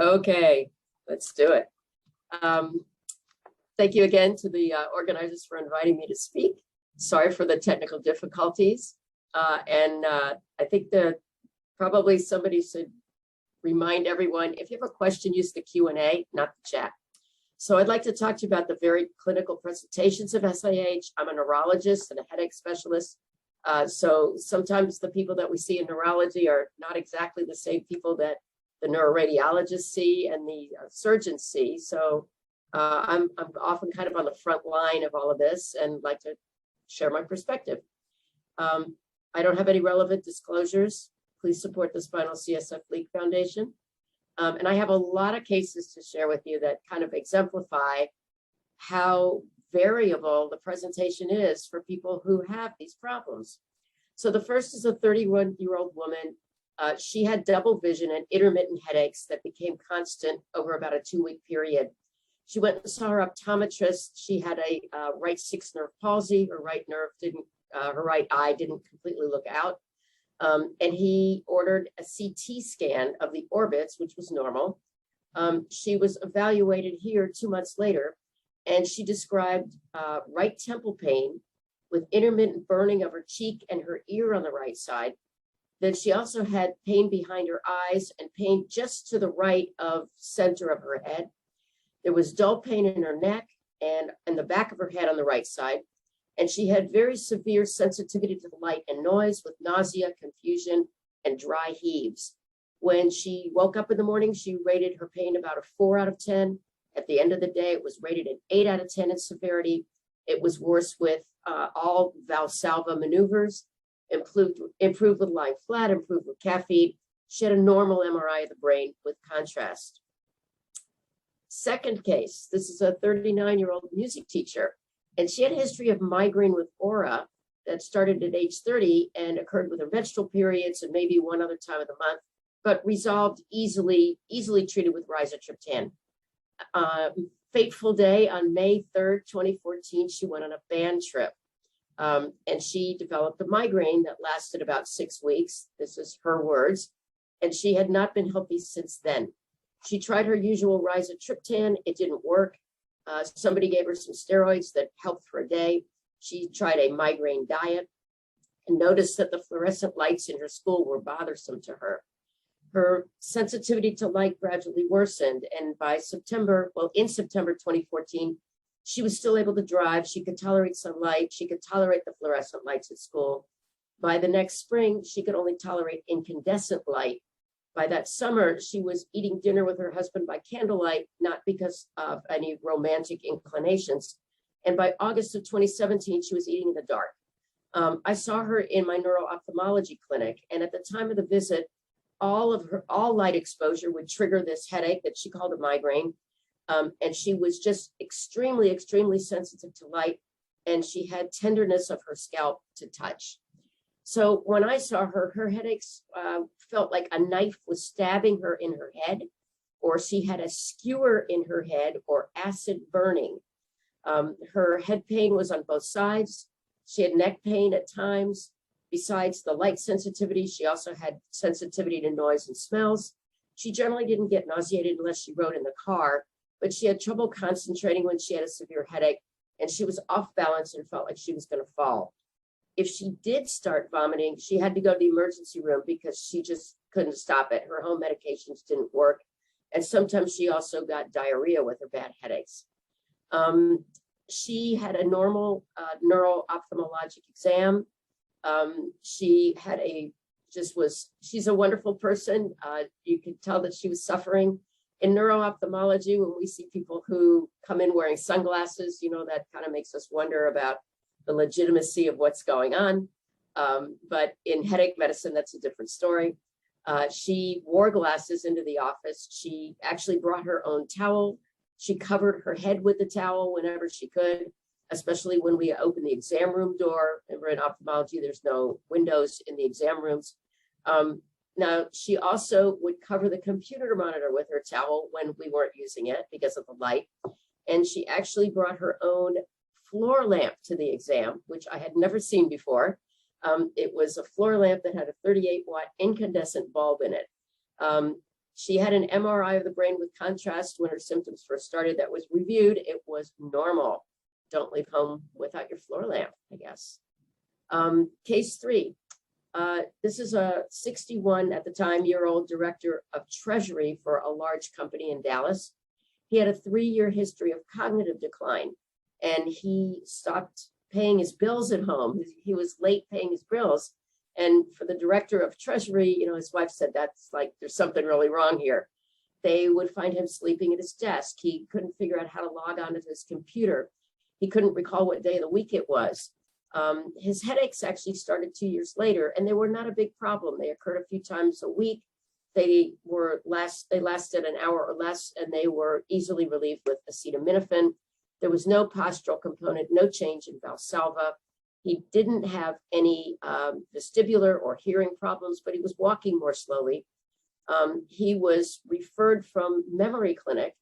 Okay, let's do it. Um, Thank you again to the organizers for inviting me to speak. Sorry for the technical difficulties. I think that probably somebody should remind everyone, if you have a question, use the Q&A, not the chat. So I'd like to talk to you about the very clinical presentations of SIH. I'm a neurologist and a headache specialist. So sometimes the people that we see in neurology are not exactly the same people that the neuroradiologists see and the surgeons see. So I'm often kind of on the front line of all of this and like to share my perspective. I don't have any relevant disclosures. Please support the Spinal CSF Leak Foundation. And I have a lot of cases to share with you that kind of exemplify how variable the presentation is for people who have these problems. So the first is a 31-year-old woman. She had double vision and intermittent headaches that became constant over about a 2-week period. She went and saw her optometrist. She had a right 6 nerve palsy. Her right nerve didn't, her right eye didn't completely look out. And he ordered a CT scan of the orbits, which was normal. She was evaluated here 2 months later, and she described right temple pain with intermittent burning of her cheek and her ear on the right side. Then she also had pain behind her eyes and pain just to the right of center of her head. There was dull pain in her neck and in the back of her head on the right side. And she had very severe sensitivity to the light and noise with nausea, confusion, and dry heaves. When she woke up in the morning, she rated her pain about a 4 out of 10. At the end of the day, it was rated an 8 out of 10 in severity. It was worse with all Valsalva maneuvers, improved with lying flat, improved with caffeine. She had a normal MRI of the brain with contrast. Second case, this is a 39-year-old music teacher, and she had a history of migraine with aura that started at age 30 and occurred with her menstrual periods and maybe one other time of the month, but resolved easily treated with rizatriptan. Fateful day on May 3rd, 2014, she went on a band trip, and she developed a migraine that lasted about 6 weeks. This is her words, and she had not been healthy since then. She tried her usual rizatriptan. It didn't work. Somebody gave her some steroids that helped for a day. She tried a migraine diet and noticed that the fluorescent lights in her school were bothersome to her. Her sensitivity to light gradually worsened. And by September, in September 2014, she was still able to drive. She could tolerate sunlight. She could tolerate the fluorescent lights at school. By the next spring, she could only tolerate incandescent light. By that summer, she was eating dinner with her husband by candlelight, not because of any romantic inclinations. And by August of 2017, she was eating in the dark. I saw her in my neuro-ophthalmology clinic. And at the time of the visit, all light exposure would trigger this headache that she called a migraine. And she was just extremely, extremely sensitive to light. And she had tenderness of her scalp to touch. So when I saw her, her headaches felt like a knife was stabbing her in her head, or she had a skewer in her head or acid burning. Her head pain was on both sides. She had neck pain at times. Besides the light sensitivity, she also had sensitivity to noise and smells. She generally didn't get nauseated unless she rode in the car, but she had trouble concentrating when she had a severe headache, and she was off balance and felt like she was going to fall. If she did start vomiting, she had to go to the emergency room because she just couldn't stop it. Her home medications didn't work. And sometimes she also got diarrhea with her bad headaches. She had a normal neuro-ophthalmologic exam. She had she's a wonderful person. You could tell that she was suffering. In neuro-ophthalmology, when we see people who come in wearing sunglasses, that kind of makes us wonder about the legitimacy of what's going on. But in headache medicine, that's a different story. She wore glasses into the office. She actually brought her own towel. She covered her head with the towel whenever she could, especially when we open the exam room door. Remember, in ophthalmology, there's no windows in the exam rooms. Now, she also would cover the computer monitor with her towel when we weren't using it because of the light. And she actually brought her own floor lamp to the exam, which I had never seen before. It was a floor lamp that had a 38-watt incandescent bulb in it. She had an MRI of the brain with contrast when her symptoms first started that was reviewed. It was normal. Don't leave home without your floor lamp, I guess. Case 3. This is a 61 at the time year-old director of treasury for a large company in Dallas. He had a 3-year history of cognitive decline, and he stopped paying his bills at home. He was late paying his bills. And for the director of treasury, you know, his wife said, that's like, there's something really wrong here. They would find him sleeping at his desk. He couldn't figure out how to log onto his computer. He couldn't recall what day of the week it was. His headaches actually started 2 years later, and they were not a big problem. They occurred a few times a week. They lasted an hour or less, and they were easily relieved with acetaminophen. There was no postural component, no change in Valsalva. He didn't have any vestibular or hearing problems, but he was walking more slowly. He was referred from memory clinic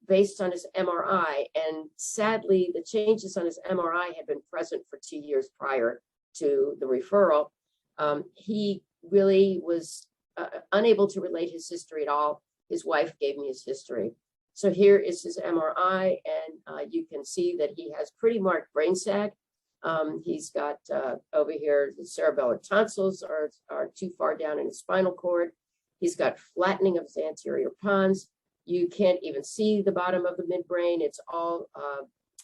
based on his MRI, and sadly, the changes on his MRI had been present for 2 years prior to the referral. He really was unable to relate his history at all. His wife gave me his history. So here is his MRI, and you can see that he has pretty marked brain sag. He's got over here, the cerebellar tonsils are too far down in his spinal cord. He's got flattening of his anterior pons. You can't even see the bottom of the midbrain. It's all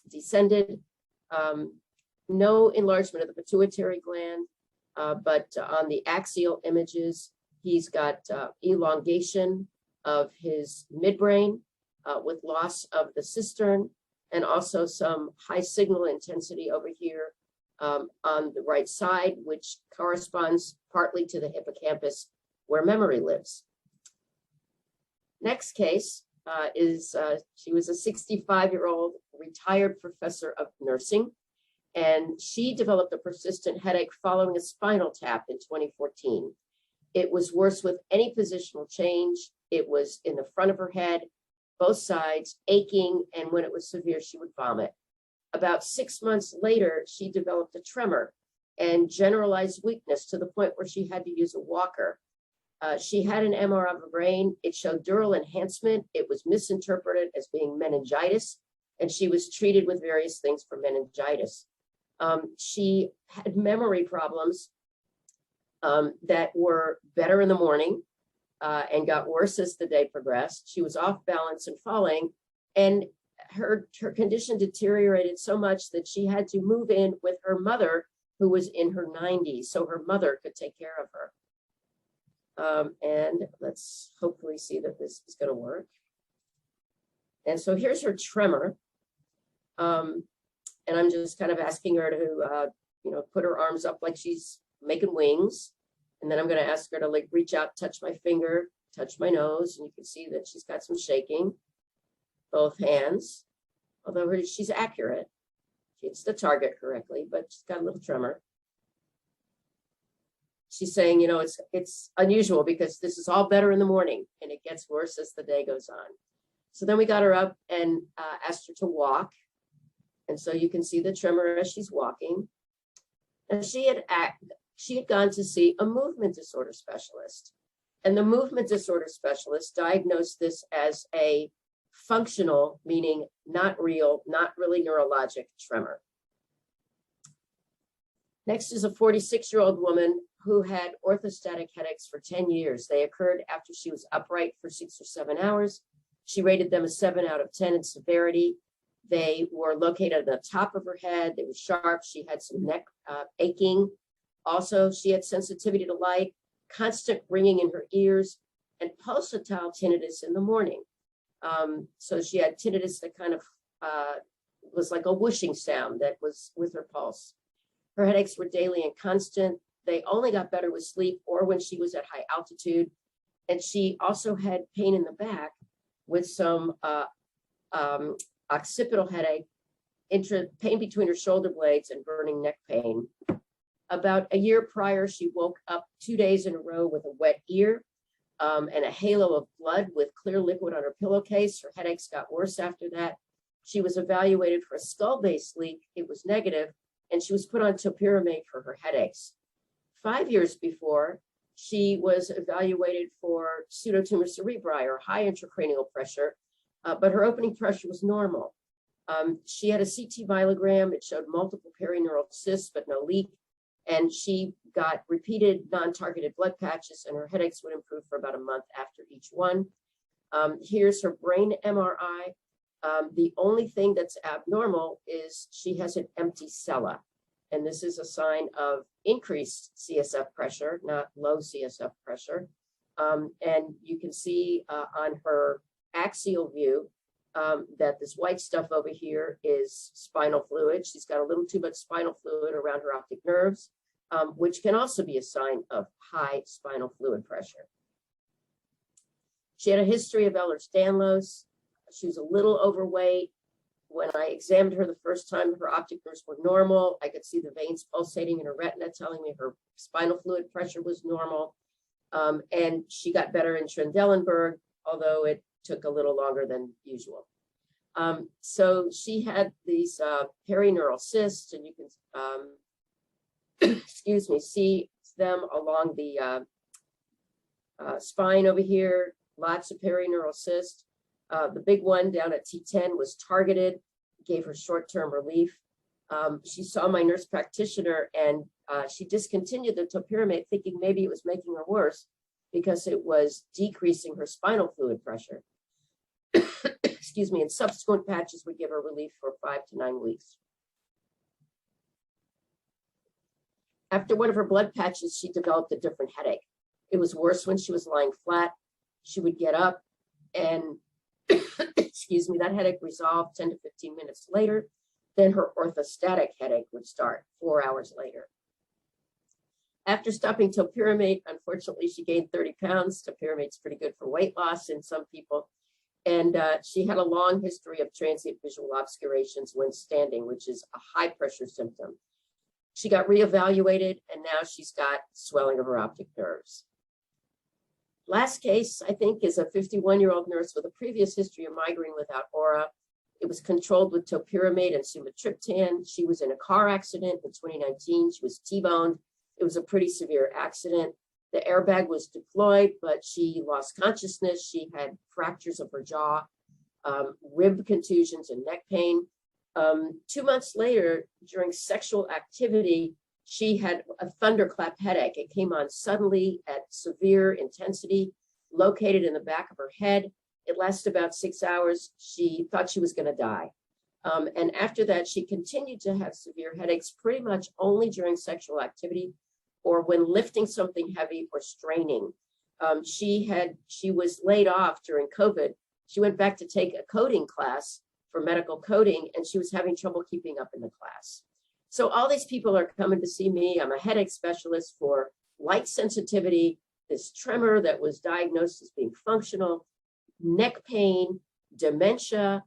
descended. No enlargement of the pituitary gland, but on the axial images, he's got elongation of his midbrain with loss of the cistern, and also some high signal intensity over here on the right side, which corresponds partly to the hippocampus where memory lives. Next case is she was a 65-year-old retired professor of nursing, and she developed a persistent headache following a spinal tap in 2014. It was worse with any positional change. It was in the front of her head, both sides, aching, and when it was severe, she would vomit. About 6 months later, she developed a tremor and generalized weakness to the point where she had to use a walker. She had an MRI of her brain. It showed dural enhancement. It was misinterpreted as being meningitis, and she was treated with various things for meningitis. She had memory problems that were better in the morning and got worse as the day progressed. She was off balance and falling, and her condition deteriorated so much that she had to move in with her mother, who was in her 90s, so her mother could take care of her. And let's hopefully see that this is going to work. And so here's her tremor. And I'm just kind of asking her to, put her arms up like she's making wings. And then I'm going to ask her to like reach out, touch my finger, touch my nose. And you can see that she's got some shaking, both hands, although she's accurate. She hits the target correctly, but she's got a little tremor. She's saying, it's unusual because this is all better in the morning and it gets worse as the day goes on. So then we got her up and asked her to walk. And so you can see the tremor as she's walking. And she had gone to see a movement disorder specialist. And the movement disorder specialist diagnosed this as a functional, meaning not real, not really neurologic tremor. Next is a 46-year-old woman who had orthostatic headaches for 10 years. They occurred after she was upright for 6 or 7 hours. She rated them a 7 out of 10 in severity. They were located at the top of her head. They were sharp. She had some neck aching. Also, she had sensitivity to light, constant ringing in her ears, and pulsatile tinnitus in the morning. So she had tinnitus that kind of was like a whooshing sound that was with her pulse. Her headaches were daily and constant. They only got better with sleep or when she was at high altitude. And she also had pain in the back with some occipital headache, pain between her shoulder blades, and burning neck pain. About a year prior, she woke up 2 days in a row with a wet ear and a halo of blood with clear liquid on her pillowcase. Her headaches got worse after that. She was evaluated for a skull-based leak. It was negative, and she was put on topiramate for her headaches. 5 years before, She was evaluated for pseudotumor cerebri, or high intracranial pressure, but her opening pressure was normal. She had a CT myelogram. It showed multiple perineural cysts, but no leak. And she got repeated non-targeted blood patches, and her headaches would improve for about a month after each one. Here's her brain MRI. The only thing that's abnormal is she has an empty cella. And this is a sign of increased CSF pressure, not low CSF pressure. And you can see on her axial view that this white stuff over here is spinal fluid. She's got a little too much spinal fluid around her optic nerves, which can also be a sign of high spinal fluid pressure. She had a history of Ehlers-Danlos. She was a little overweight. When I examined her the first time, her optic nerves were normal. I could see the veins pulsating in her retina, telling me her spinal fluid pressure was normal. And she got better in Trendelenburg, although it took a little longer than usual. So she had these perineural cysts, and you can, excuse me, see them along the spine over here, lots of perineural cysts. The big one down at T10 was targeted, gave her short-term relief. She saw my nurse practitioner, and she discontinued the topiramate, thinking maybe it was making her worse because it was decreasing her spinal fluid pressure. Excuse me, and subsequent patches would give her relief for 5 to 9 weeks. After one of her blood patches, she developed a different headache. It was worse when she was lying flat. She would get up and excuse me, that headache resolved 10 to 15 minutes later. Then her orthostatic headache would start 4 hours later. After stopping topiramate, unfortunately, she gained 30 pounds. Topiramate's pretty good for weight loss in some people. And she had a long history of transient visual obscurations when standing, which is a high pressure symptom. She got reevaluated, and now she's got swelling of her optic nerves. Last case, I think, is a 51-year-old nurse with a previous history of migraine without aura. It was controlled with topiramate and sumatriptan. She was in a car accident in 2019. She was T-boned. It was a pretty severe accident. The airbag was deployed, but she lost consciousness. She had fractures of her jaw, rib contusions, and neck pain. 2 months later, during sexual activity, she had a thunderclap headache. It came on suddenly at severe intensity, located in the back of her head. It lasted about 6 hours. She thought she was going to die. And after that, she continued to have severe headaches pretty much only during sexual activity or when lifting something heavy or straining. She was laid off during COVID. She went back to take a coding class for medical coding, and she was having trouble keeping up in the class. So all these people are coming to see me. I'm a headache specialist for light sensitivity, this tremor that was diagnosed as being functional, neck pain, dementia,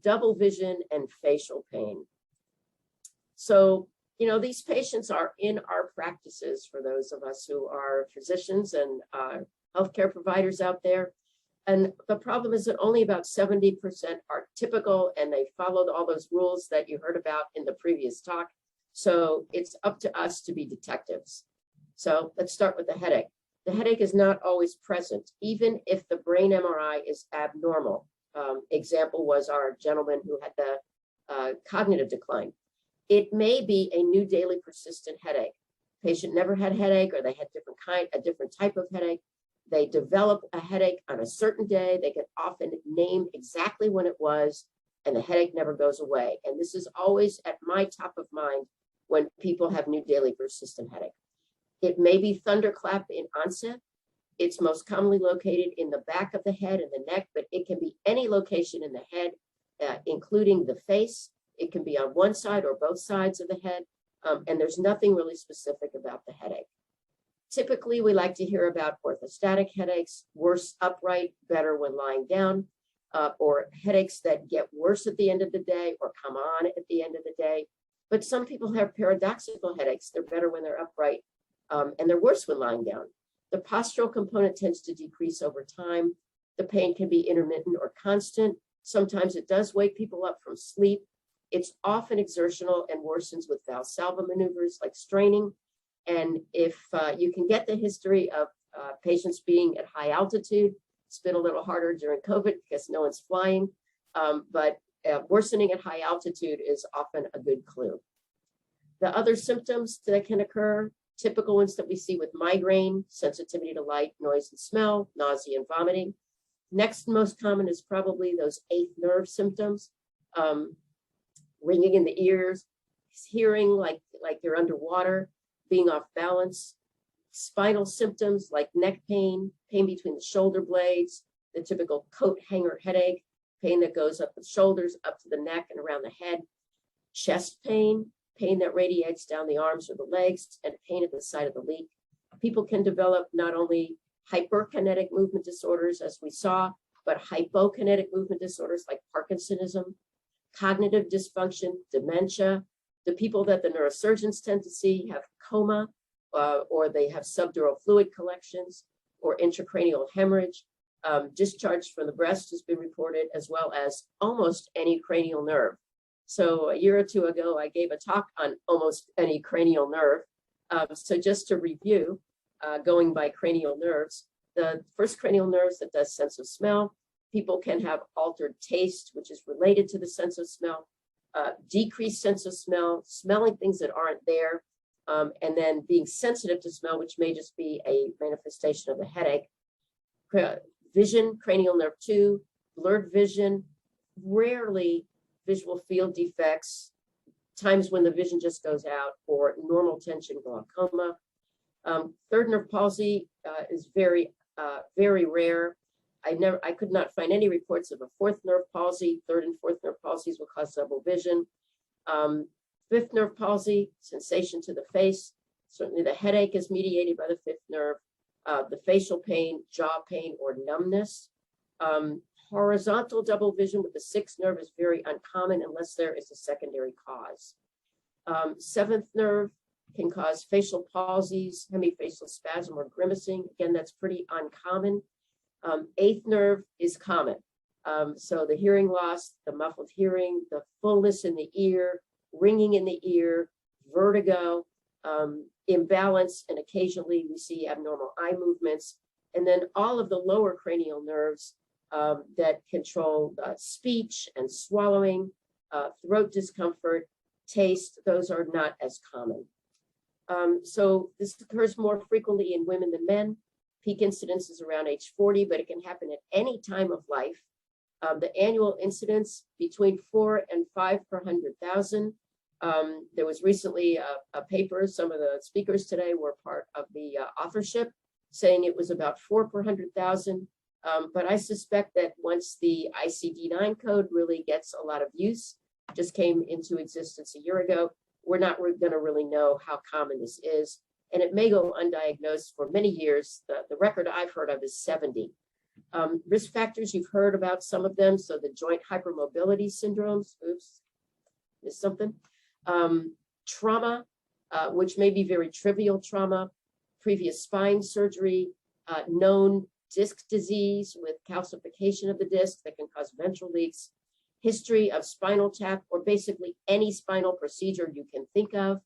double vision, and facial pain. So, you know, these patients are in our practices for those of us who are physicians and healthcare providers out there. And the problem is that only about 70% are typical, and they followed all those rules that you heard about in the previous talk. So it's up to us to be detectives. So let's start with the headache. The headache is not always present, even if the brain MRI is abnormal. Example was our gentleman who had the cognitive decline. It may be a new daily persistent headache. Patient never had headache, or they had a different type of headache. They develop a headache on a certain day. They can often name exactly when it was, and the headache never goes away. And this is always at my top of mind when people have new daily persistent headache. It may be thunderclap in onset. It's most commonly located in the back of the head and the neck, but it can be any location in the head, including the face. It can be on one side or both sides of the head, and there's nothing really specific about the headache. Typically, we like to hear about orthostatic headaches, worse upright, better when lying down, or headaches that get worse at the end of the day or come on at the end of the day. But some people have paradoxical headaches. They're better when they're upright, and they're worse when lying down. The postural component tends to decrease over time. The pain can be intermittent or constant. Sometimes it does wake people up from sleep. It's often exertional and worsens with Valsalva maneuvers like straining. And if you can get the history of patients being at high altitude, it's been a little harder during COVID because no one's flying, but worsening at high altitude is often a good clue. The other symptoms that can occur, typical ones that we see with migraine, sensitivity to light, noise, and smell, nausea and vomiting. Next most common is probably those eighth nerve symptoms, ringing in the ears, hearing like you're underwater, being off balance, spinal symptoms like neck pain, pain between the shoulder blades, the typical coat hanger headache, pain that goes up the shoulders, up to the neck and around the head, chest pain, pain that radiates down the arms or the legs, and pain at the side of the leak. People can develop not only hyperkinetic movement disorders, as we saw, but hypokinetic movement disorders like Parkinsonism, cognitive dysfunction, dementia. The people that the neurosurgeons tend to see have coma, or they have subdural fluid collections or intracranial hemorrhage. Discharge from the breast has been reported, as well as almost any cranial nerve. So a year or two ago, I gave a talk on almost any cranial nerve. So just to review, going by cranial nerves, the first cranial nerves that does sense of smell, people can have altered taste, which is related to the sense of smell, decreased sense of smell, smelling things that aren't there, and then being sensitive to smell, which may just be a manifestation of a headache. Vision, cranial nerve 2, blurred vision, rarely visual field defects, times when the vision just goes out, or normal tension glaucoma. Third nerve palsy is very rare. I could not find any reports of a fourth nerve palsy. Third and fourth nerve palsies will cause double vision. Fifth nerve palsy, sensation to the face. Certainly the headache is mediated by the fifth nerve. The facial pain, jaw pain, or numbness. Horizontal double vision with the sixth nerve is very uncommon unless there is a secondary cause. Seventh nerve can cause facial palsies, hemifacial spasm, or grimacing. Again, that's pretty uncommon. Eighth nerve is common. So the hearing loss, the muffled hearing, the fullness in the ear, ringing in the ear, vertigo, imbalance, and occasionally we see abnormal eye movements. And then all of the lower cranial nerves that control speech and swallowing, throat discomfort, taste, those are not as common. So this occurs more frequently in women than men. Peak incidence is around age 40, but it can happen at any time of life. The annual incidence between 4 and 5 per 100,000. There was recently a paper, some of the speakers today were part of the authorship, saying it was about 4 per 100,000. But I suspect that once the ICD-9 code really gets a lot of use, just came into existence a year ago, we're not going to really know how common this is. And it may go undiagnosed for many years. The record I've heard of is 70. Risk factors, you've heard about some of them. So the joint hypermobility syndromes, oops, missed something. Trauma, which may be very trivial trauma, previous spine surgery, known disc disease with calcification of the disc that can cause ventral leaks, history of spinal tap, or basically any spinal procedure you can think of,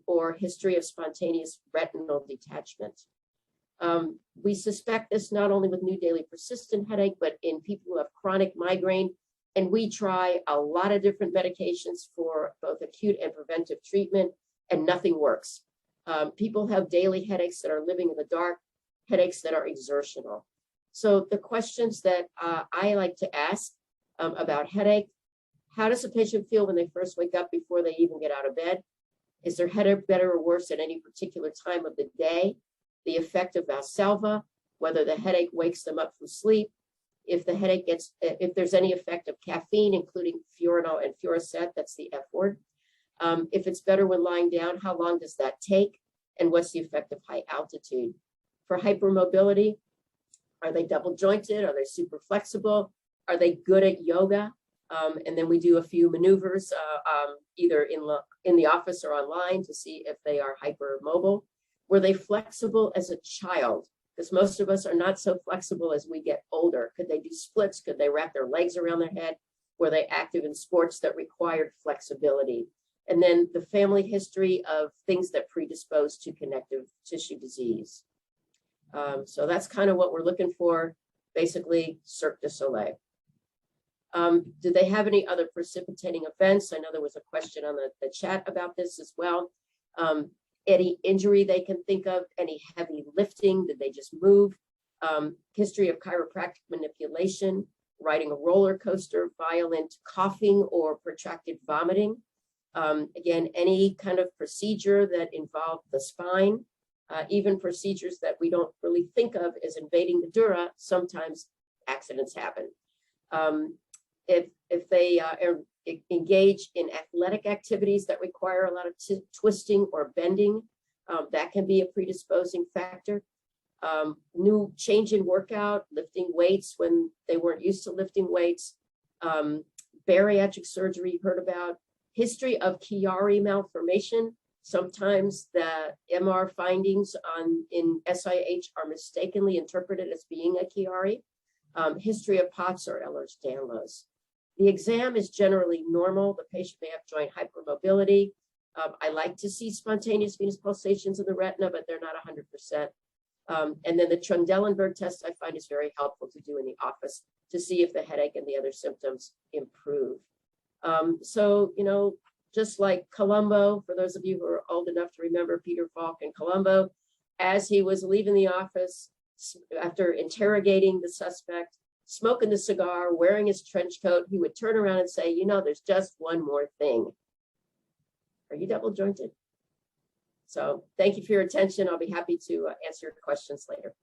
or history of spontaneous retinal detachment. We suspect this not only with new daily persistent headache, but in people who have chronic migraine. And we try a lot of different medications for both acute and preventive treatment, and nothing works. People have daily headaches that are living in the dark, headaches that are exertional. So the questions that I like to ask about headache: how does a patient feel when they first wake up before they even get out of bed? Is their headache better or worse at any particular time of the day? The effect of Valsalva, whether the headache wakes them up from sleep, if the headache gets, if there's any effect of caffeine, including Furanol and Furacet, that's the F word. If it's better when lying down, how long does that take? And what's the effect of high altitude? For hypermobility, are they double jointed? Are they super flexible? Are they good at yoga? And then we do a few maneuvers, either in the office or online, to see if they are hypermobile. Were they flexible as a child? Because most of us are not so flexible as we get older. Could they do splits? Could they wrap their legs around their head? Were they active in sports that required flexibility? And then the family history of things that predispose to connective tissue disease. So that's kind of what we're looking for, basically Cirque du Soleil. Do they have any other precipitating events? I know there was a question on the chat about this as well. Any injury they can think of, any heavy lifting, did they just move? History of chiropractic manipulation, riding a roller coaster, violent coughing or protracted vomiting. Again, any kind of procedure that involved the spine, even procedures that we don't really think of as invading the dura, sometimes accidents happen. If they engage in athletic activities that require a lot of twisting or bending, that can be a predisposing factor. New change in workout, lifting weights when they weren't used to lifting weights, bariatric surgery you heard about, history of Chiari malformation. Sometimes the MR findings in SIH are mistakenly interpreted as being a Chiari. History of POTS or Ehlers-Danlos. The exam is generally normal. The patient may have joint hypermobility. I like to see spontaneous venous pulsations in the retina, but they're not 100%. And then the Trendelenburg test I find is very helpful to do in the office to see if the headache and the other symptoms improve. So, you know, just like Colombo, for those of you who are old enough to remember Peter Falk and Colombo, as he was leaving the office after interrogating the suspect, smoking the cigar, wearing his trench coat, he would turn around and say, you know, there's just one more thing. Are you double jointed? So thank you for your attention. I'll be happy to answer your questions later.